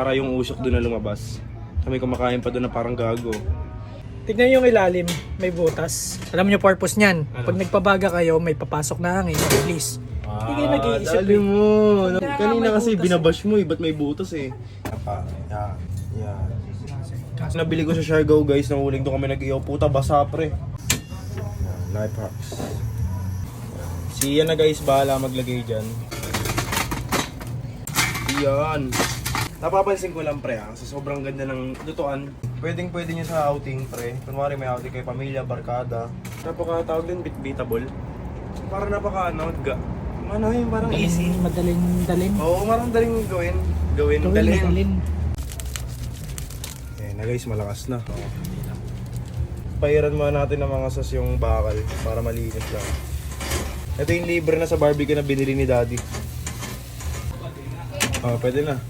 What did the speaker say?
Para yung usok doon na lumabas. Kami kumakain pa doon na parang gago. Tignan yung ilalim, may butas. Alam niyo purpose niyan. Ano? Pag nagpabaga kayo, may papasok na hangin, mabilis. Hindi kayo nag-iisip. Dali mo. Kaya Kanina may kasi butas. binabash mo eh. Ba't may butas eh? Yan. Yan. Nabili ko sa Siargao guys. Nanguling doon kami nag-iyaw. Puta, basa pre. Yan, life hacks. Si Ian na guys, bahala maglagay dyan. Yan. Napapansin ko lang pre sa sobrang ganda ng lutuan. Pwede nyo sa outing pre. Kunwari may outing kay pamilya, barkada. Napaka-tawag din bitbitable. Para yung parang easy. Madaling dalhin. Oo, marang daling gawin. Dalhin. Eh na guys, malakas na. Pairan muna natin ng mga sas yung bakal para malinis lang. Ito yung libre na sa barbecue na binili ni Daddy. Pwede na.